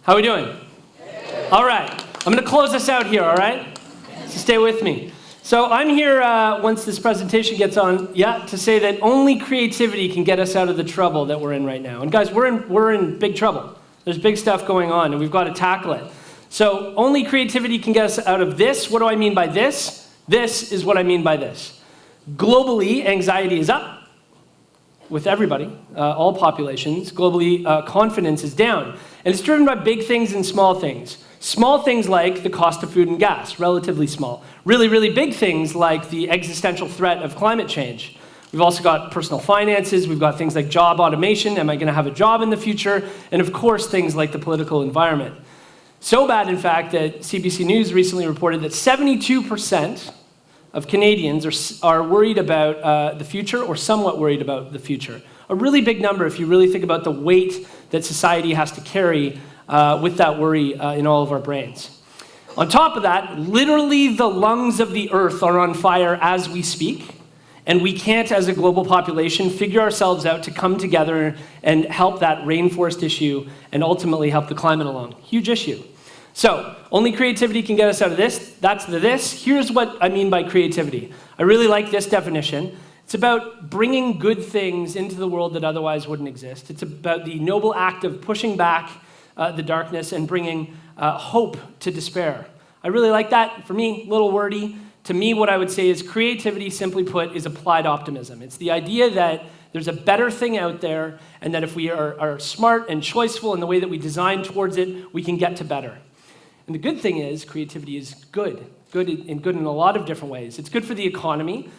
How are we doing? All right. I'm going to close this out here, all right? So stay with me. So I'm here, once this presentation gets on, to say that only creativity can get us out of the trouble that we're in right now. And guys, we're in big trouble. There's big stuff going on, and we've got to tackle it. So only creativity can get us out of this. What do I mean by this? This is what I mean by this. Globally, anxiety is up with everybody, all populations. Globally, confidence is down. And it's driven by big things and small things. Small things like the cost of food and gas, relatively small. Really, really big things like the existential threat of climate change. We've also got personal finances. We've got things like job automation. Am I going to have a job in the future? And of course, things like the political environment. So bad, in fact, that CBC News recently reported that 72% of Canadians are worried about the future or somewhat worried about the future. A really big number if you really think about the weight that society has to carry with that worry in all of our brains. On top of that, literally the lungs of the earth are on fire as we speak, and we can't, as a global population, figure ourselves out to come together and help that rainforest issue and ultimately help the climate along. Huge issue. So, only creativity can get us out of this. That's the this. Here's what I mean by creativity. I really like this definition. It's about bringing good things into the world that otherwise wouldn't exist. It's about the noble act of pushing back the darkness and bringing hope to despair. I really like that. For me, a little wordy. To me, what I would say is creativity, simply put, is applied optimism. It's the idea that there's a better thing out there, and that if we are smart and choiceful in the way that we design towards it, we can get to better. And the good thing is, creativity is good in a lot of different ways. It's good for the economy.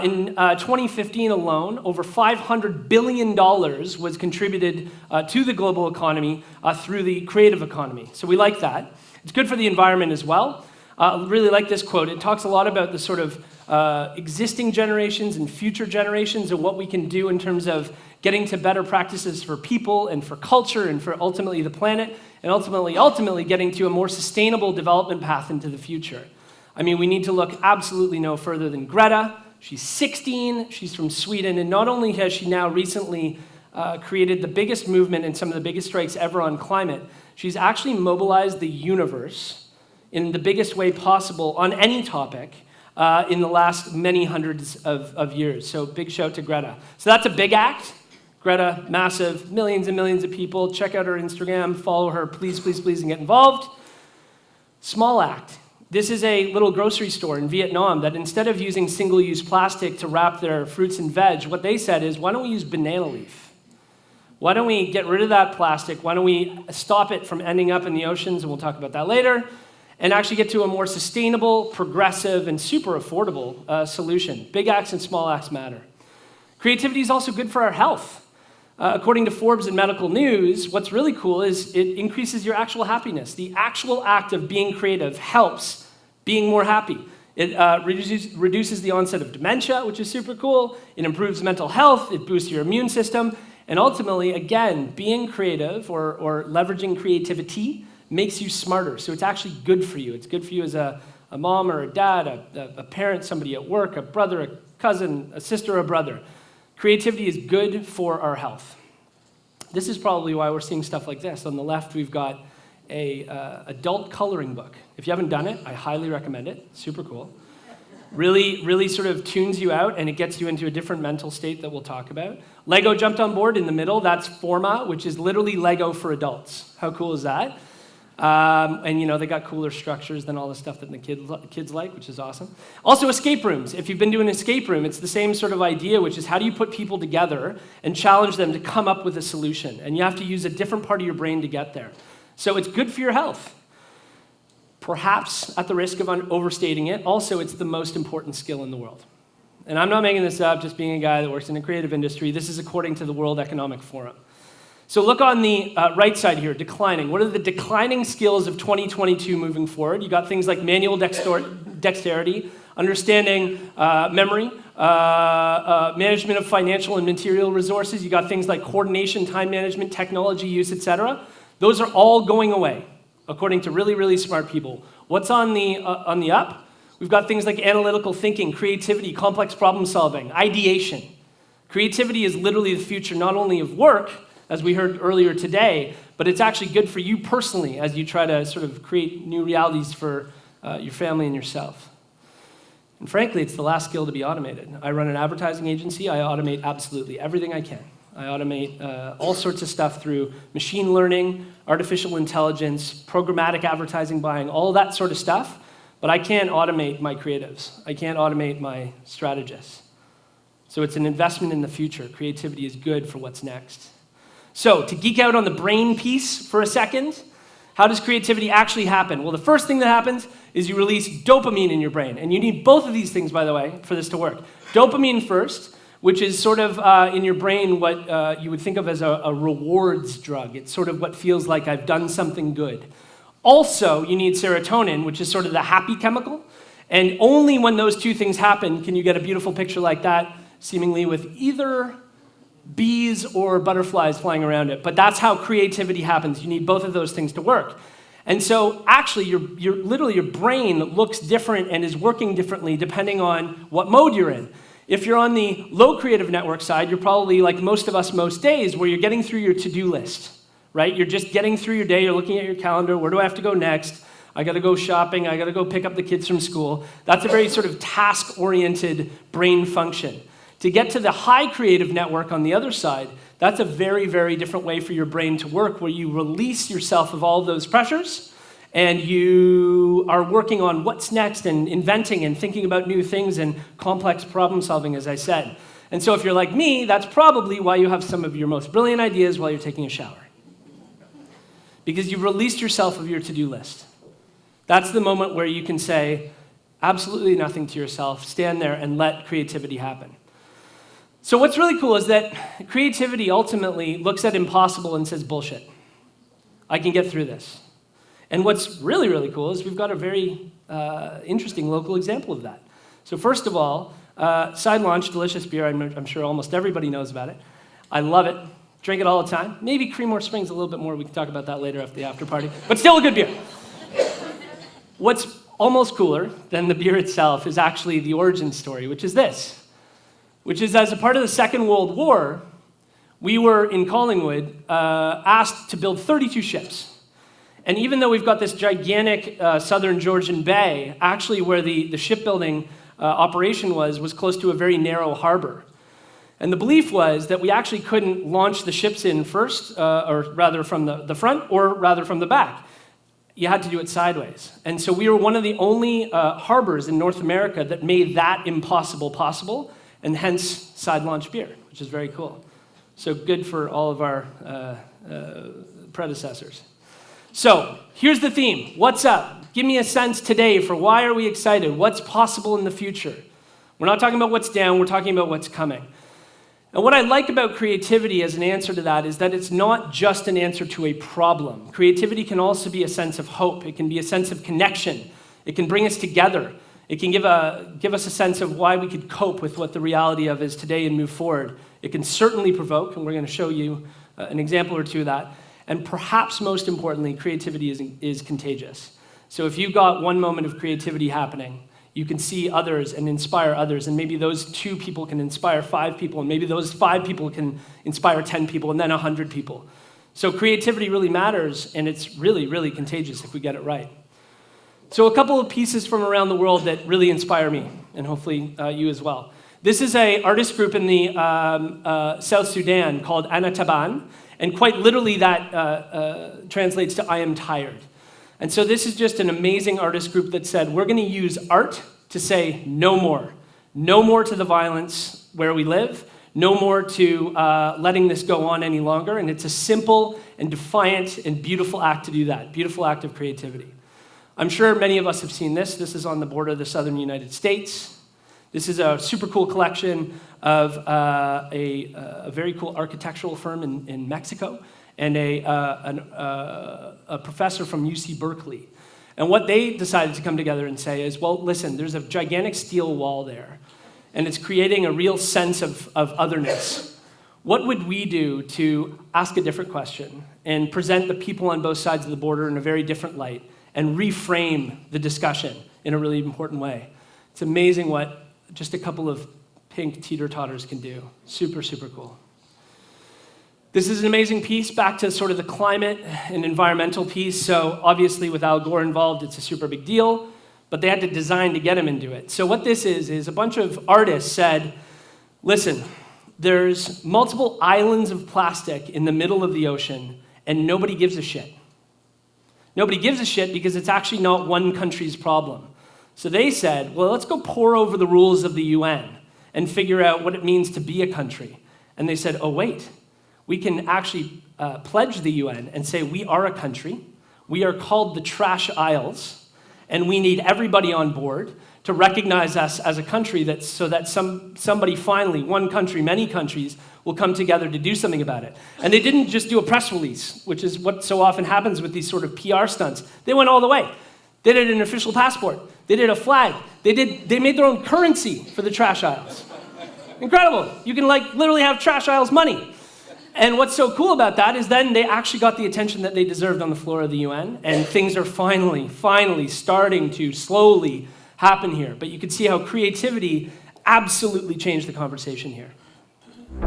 In 2015 alone, over $500 billion was contributed to the global economy through the creative economy. So we like that. It's good for the environment as well. I really like this quote. It talks a lot about the sort of existing generations and future generations and what we can do in terms of getting to better practices for people and for culture and for ultimately the planet, and ultimately getting to a more sustainable development path into the future. I mean, we need to look absolutely no further than Greta. She's 16, she's from Sweden, and not only has she now recently created the biggest movement and some of the biggest strikes ever on climate, she's actually mobilized the universe in the biggest way possible on any topic in the last many hundreds of years. So big shout to Greta. So that's a big act. Greta, massive, millions and millions of people. Check out her Instagram, follow her, please, please, please, and get involved. Small act. This is a little grocery store in Vietnam that instead of using single-use plastic to wrap their fruits and veg, what they said is, why don't we use banana leaf? Why don't we get rid of that plastic? Why don't we stop it from ending up in the oceans, and we'll talk about that later, and actually get to a more sustainable, progressive, and super affordable solution. Big acts and small acts matter. Creativity is also good for our health. According to Forbes and Medical News, what's really cool is it increases your actual happiness. The actual act of being creative helps being more happy. It reduces the onset of dementia, which is super cool. It improves mental health. It boosts your immune system. And ultimately, again, being creative or leveraging creativity makes you smarter. So it's actually good for you. It's good for you as a mom or a dad, a parent, somebody at work, a brother, a cousin, a sister, a brother. Creativity is good for our health. This is probably why we're seeing stuff like this. On the left, we've got a adult coloring book. If you haven't done it, I highly recommend it. Super cool. Really, really sort of tunes you out, and it gets you into a different mental state that we'll talk about. Lego jumped on board in the middle. That's Forma, which is literally Lego for adults. How cool is that? And you know, they got cooler structures than all the stuff that the kids like, which is awesome. Also, escape rooms. If you've been to an escape room, it's the same sort of idea, which is how do you put people together and challenge them to come up with a solution? And you have to use a different part of your brain to get there. So it's good for your health. Perhaps, at the risk of overstating it, also it's the most important skill in the world. And I'm not making this up, just being a guy that works in a creative industry. This is according to the World Economic Forum. So look on the right side here, declining. What are the declining skills of 2022 moving forward? You got things like manual dexterity, understanding memory, management of financial and material resources. You got things like coordination, time management, technology use, etc. Those are all going away, according to really, really smart people. What's on the up? We've got things like analytical thinking, creativity, complex problem solving, ideation. Creativity is literally the future not only of work, as we heard earlier today, but it's actually good for you personally as you try to sort of create new realities for your family and yourself. And frankly, it's the last skill to be automated. I run an advertising agency. I automate absolutely everything I can. I automate all sorts of stuff through machine learning, artificial intelligence, programmatic advertising buying, all that sort of stuff. But I can't automate my creatives. I can't automate my strategists. So it's an investment in the future. Creativity is good for what's next. So to geek out on the brain piece for a second, how does creativity actually happen? Well, the first thing that happens is you release dopamine in your brain. And you need both of these things, by the way, for this to work. Dopamine first, which is sort of in your brain what you would think of as a rewards drug. It's sort of what feels like I've done something good. Also, you need serotonin, which is sort of the happy chemical. And only when those two things happen can you get a beautiful picture like that, seemingly with either bees or butterflies flying around it. But that's how creativity happens. You need both of those things to work. And so actually, literally your brain looks different and is working differently depending on what mode you're in. If you're on the low creative network side, you're probably like most of us most days where you're getting through your to-do list, right? You're just getting through your day, you're looking at your calendar, where do I have to go next? I gotta go shopping, I gotta go pick up the kids from school. That's a very sort of task-oriented brain function. To get to the high creative network on the other side, that's a very, very different way for your brain to work, where you release yourself of all those pressures and you are working on what's next and inventing and thinking about new things and complex problem solving, as I said. And so if you're like me, that's probably why you have some of your most brilliant ideas while you're taking a shower. Because you've released yourself of your to-do list. That's the moment where you can say absolutely nothing to yourself, stand there and let creativity happen. So what's really cool is that creativity ultimately looks at impossible and says, bullshit. I can get through this. And what's really, really cool is we've got a very interesting local example of that. So first of all, Side Launch, delicious beer. I'm sure almost everybody knows about it. I love it. Drink it all the time. Maybe Creemore Springs a little bit more. We can talk about that later after the after party. But still a good beer. What's almost cooler than the beer itself is actually the origin story, which is this. Which is, as a part of the Second World War, we were in Collingwood asked to build 32 ships. And even though we've got this gigantic southern Georgian bay, actually where the shipbuilding operation was close to a very narrow harbor. And the belief was that we actually couldn't launch the ships in first, or rather from the front, or rather from the back. You had to do it sideways. And so we were one of the only harbors in North America that made that impossible possible, and hence Side Launch beer, which is very cool. So good for all of our predecessors. So here's the theme. What's up? Give me a sense today for why are we excited? What's possible in the future? We're not talking about what's down, we're talking about what's coming. And what I like about creativity as an answer to that is that it's not just an answer to a problem. Creativity can also be a sense of hope. It can be a sense of connection. It can bring us together. It can give us a sense of why we could cope with what the reality of is today and move forward. It can certainly provoke, and we're going to show you an example or two of that. And perhaps most importantly, creativity is contagious. So if you've got one moment of creativity happening, you can see others and inspire others, and maybe those 2 people can inspire 5 people, and maybe those 5 people can inspire 10 people, and then 100 people. So creativity really matters, and it's really, really contagious if we get it right. So a couple of pieces from around the world that really inspire me, and hopefully you as well. This is an artist group in the South Sudan called Anataban, and quite literally that translates to I am tired. And so this is just an amazing artist group that said, we're going to use art to say no more. No more to the violence where we live. No more to letting this go on any longer. And it's a simple and defiant and beautiful act to do that. Beautiful act of creativity. I'm sure many of us have seen this. This is on the border of the southern United States. This is a super cool collection of a very cool architectural firm in Mexico and a professor from UC Berkeley. And what they decided to come together and say is, well, listen, there's a gigantic steel wall there, and it's creating a real sense of otherness. What would we do to ask a different question and present the people on both sides of the border in a very different light and reframe the discussion in a really important way? It's amazing what just a couple of pink teeter-totters can do. Super, super cool. This is an amazing piece, back to sort of the climate and environmental piece. So obviously with Al Gore involved, it's a super big deal, but they had to design to get him into it. So what this is a bunch of artists said, listen, there's multiple islands of plastic in the middle of the ocean, and nobody gives a shit. Nobody gives a shit because it's actually not one country's problem. So they said, well, let's go pore over the rules of the UN and figure out what it means to be a country. And they said, oh, wait. We can actually pledge the UN and say we are a country, we are called the Trash Isles, and we need everybody on board to recognize us as a country so that somebody finally, one country, many countries, will come together to do something about it. And they didn't just do a press release, which is what so often happens with these sort of PR stunts. They went all the way. They did an official passport. They did a flag. They made their own currency for the Trash Isles. Incredible. You can literally have Trash Isles money. And what's so cool about that is then they actually got the attention that they deserved on the floor of the UN, and things are finally starting to slowly happen here. But you can see how creativity absolutely changed the conversation here.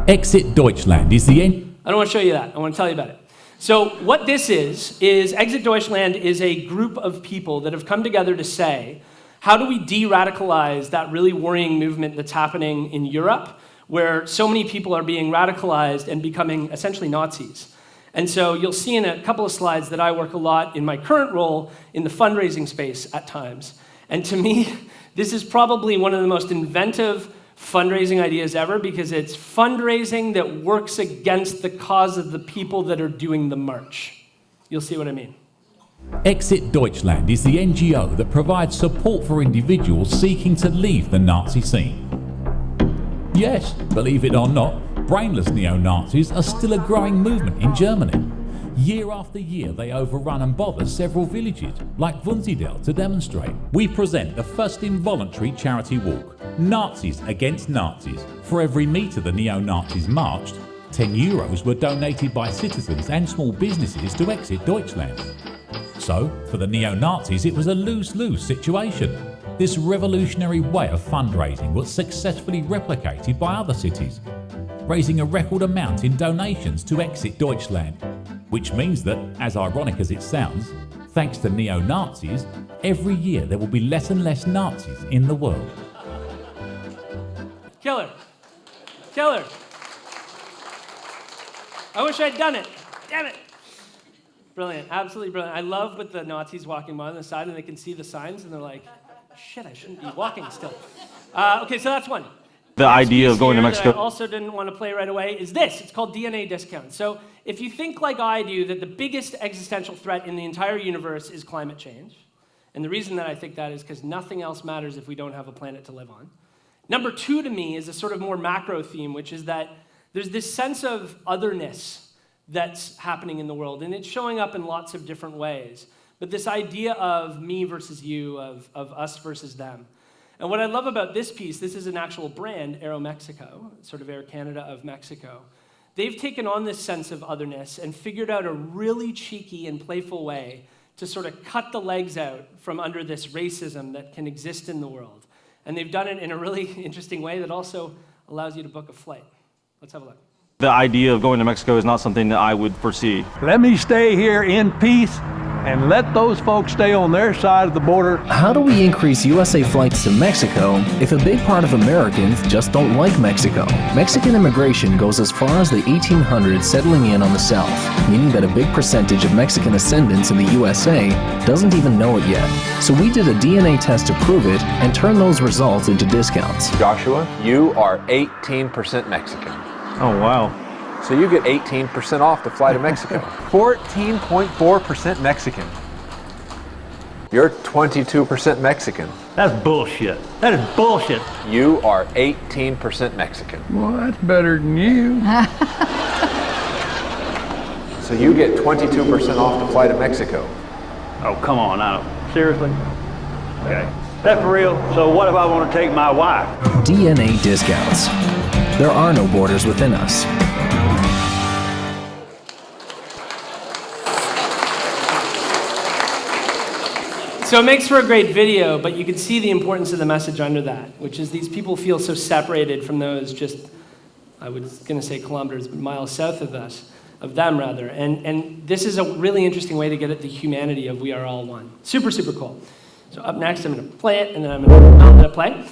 Exit Deutschland is the end. I don't want to show you that. I want to tell you about it. So what this is Exit Deutschland is a group of people that have come together to say, how do we de-radicalize that really worrying movement that's happening in Europe, where so many people are being radicalized and becoming essentially Nazis. And so you'll see in a couple of slides that I work a lot in my current role in the fundraising space at times. And to me, this is probably one of the most inventive fundraising ideas ever, because it's fundraising that works against the cause of the people that are doing the march. You'll see what I mean. Exit Deutschland is the NGO that provides support for individuals seeking to leave the Nazi scene. Yes, believe it or not, brainless neo-Nazis are still a growing movement in Germany. Year after year, they overrun and bother several villages, like Wunsiedel, to demonstrate. We present the first involuntary charity walk, Nazis Against Nazis. For every metre the neo-Nazis marched, €10 were donated by citizens and small businesses to Exit Deutschland. So, for the neo-Nazis, it was a lose-lose situation. This revolutionary way of fundraising was successfully replicated by other cities, raising a record amount in donations to Exit Deutschland, which means that, as ironic as it sounds, thanks to neo-Nazis, every year there will be less and less Nazis in the world. Killer. Killer. I wish I'd done it. Damn it. Brilliant. Absolutely brilliant. I love with the Nazis walking by on the side and they can see the signs and they're like, shit, I shouldn't be walking still. Okay, so that's one. The idea of going to Mexico. That I also didn't want to play right away is this. It's called DNA discount. So if you think like I do that the biggest existential threat in the entire universe is climate change, and the reason that I think that is because nothing else matters if we don't have a planet to live on. Number two to me is a sort of more macro theme, which is that there's this sense of otherness that's happening in the world, and it's showing up in lots of different ways. But this idea of me versus you, of us versus them. And what I love about this piece, this is an actual brand, Aeromexico, sort of Air Canada of Mexico. They've taken on this sense of otherness and figured out a really cheeky and playful way to sort of cut the legs out from under this racism that can exist in the world. And they've done it in a really interesting way that also allows you to book a flight. Let's have a look. The idea of going to Mexico is not something that I would foresee. Let me stay here in peace and let those folks stay on their side of the border. How do we increase USA flights to Mexico if a big part of Americans just don't like Mexico? Mexican immigration goes as far as the 1800s settling in on the South, meaning that a big percentage of Mexican ascendants in the USA doesn't even know it yet. So we did a DNA test to prove it and turn those results into discounts. Joshua, you are 18% Mexican. Oh, wow. So you get 18% off to fly to Mexico. 14.4% Mexican. You're 22% Mexican. That's bullshit. That is bullshit. You are 18% Mexican. Well, that's better than you. So you get 22% off to fly to Mexico. Oh, come on now. Seriously? Okay. That's for real. So what if I want to take my wife? DNA discounts. There are no borders within us. So it makes for a great video, but you can see the importance of the message under that, which is these people feel so separated from those just I was going to say kilometers, but miles south of us, of them rather. And this is a really interesting way to get at the humanity of we are all one. Super, super cool. So up next, I'm going to play it, and then I'm going to play.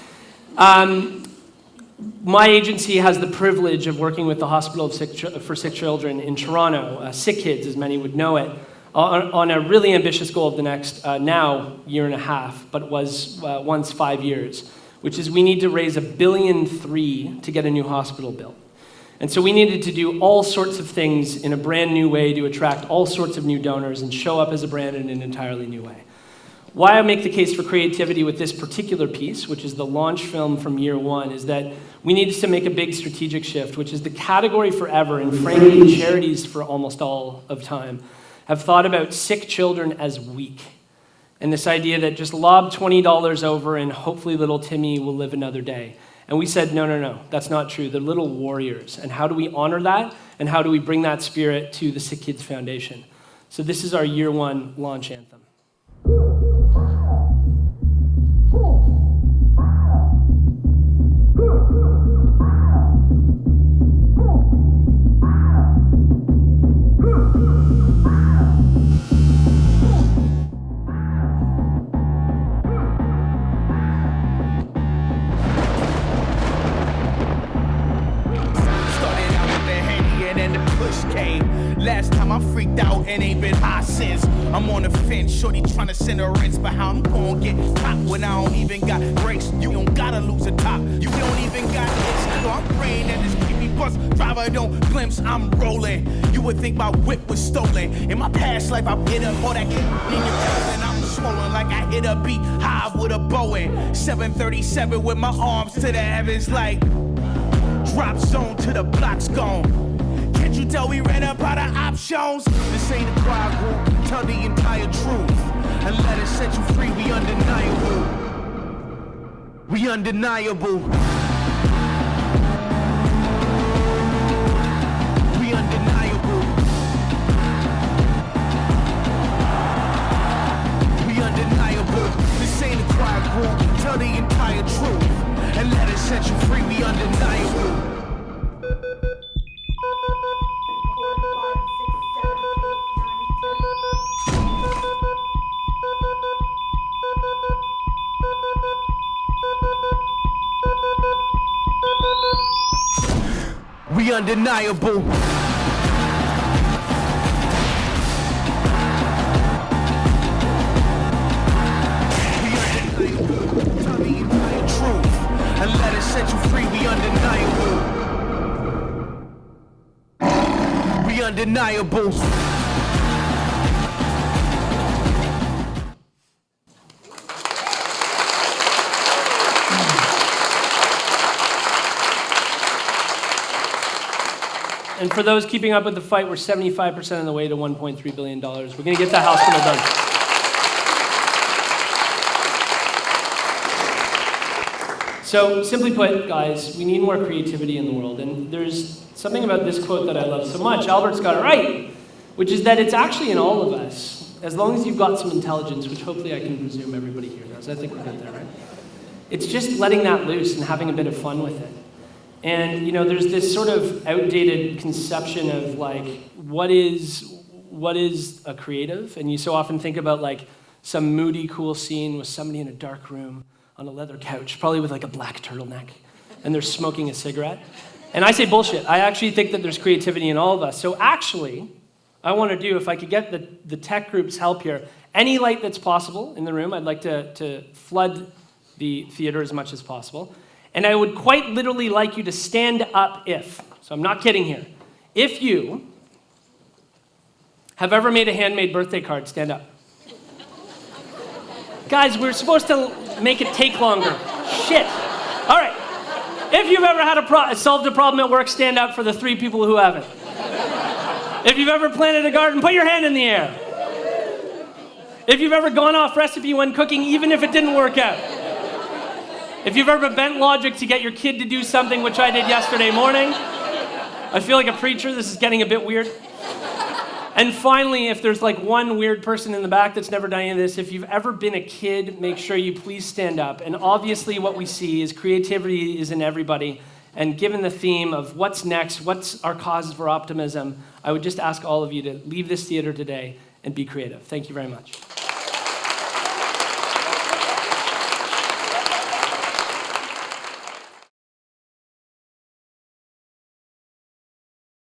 My agency has the privilege of working with the Hospital for Sick Children in Toronto, Sick Kids, as many would know it, on a really ambitious goal of the next, now, year and a half, but it was once 5 years, which is we need to raise $1.3 billion to get a new hospital built. And so we needed to do all sorts of things in a brand new way to attract all sorts of new donors and show up as a brand in an entirely new way. Why I make the case for creativity with this particular piece, which is the launch film from year one, is that we needed to make a big strategic shift, which is the category forever, and frankly, charities for almost all of time, have thought about sick children as weak. And this idea that just lob $20 over and hopefully little Timmy will live another day. And we said, no, that's not true. They're little warriors. And how do we honor that? And how do we bring that spirit to the Sick Kids Foundation? So this is our year one launch anthem. Last time I freaked out and ain't been high since. I'm on the fence, shorty trying to send her rinse, but how I'm gonna get caught when I don't even got brakes? You don't gotta lose a top, you don't even got hits. So I'm praying that this creepy bus driver don't glimpse I'm rolling. You would think my whip was stolen. In my past life I hit up all that in your toes and I'm swollen like I hit a beat hive with a Boeing 737 with my arms to the heavens like drop zone to the block's gone. Can't you tell we ran up out of options? This ain't a cry group, tell the entire truth. And let us set you free, we undeniable. We undeniable. We undeniable. We undeniable. This ain't a cry group, tell the entire truth. And let us set you free, we undeniable. We undeniable. Tell the entire truth and let us set you free. We undeniable. We undeniable. And for those keeping up with the fight, we're 75% of the way to $1.3 billion. We're going to get the hospital done. So simply put, guys, we need more creativity in the world. And there's something about this quote that I love so much. Albert's got it right, which is that it's actually in all of us, as long as you've got some intelligence, which hopefully I can presume everybody here does. I think we're good there, right? It's just letting that loose and having a bit of fun with it. And, you know, there's this sort of outdated conception of, like, what is a creative? And you so often think about, like, some moody, cool scene with somebody in a dark room on a leather couch, probably with, like, a black turtleneck, and they're smoking a cigarette. And I say bullshit. I actually think that there's creativity in all of us. So actually, I want to do, if I could get the tech group's help here, any light that's possible in the room, I'd like to flood the theater as much as possible. And I would quite literally like you to stand up if, so I'm not kidding here, if you have ever made a handmade birthday card, stand up. Guys, we're supposed to make it take longer. Shit. All right. If you've ever had solved a problem at work, stand up for the 3 people who haven't. If you've ever planted a garden, put your hand in the air. If you've ever gone off recipe when cooking, even if it didn't work out. If you've ever bent logic to get your kid to do something, which I did yesterday morning. I feel like a preacher, this is getting a bit weird. And finally, if there's like one weird person in the back that's never done any of this, if you've ever been a kid, make sure you please stand up. And obviously what we see is creativity is in everybody. And given the theme of what's next, what's our causes for optimism, I would just ask all of you to leave this theater today and be creative. Thank you very much.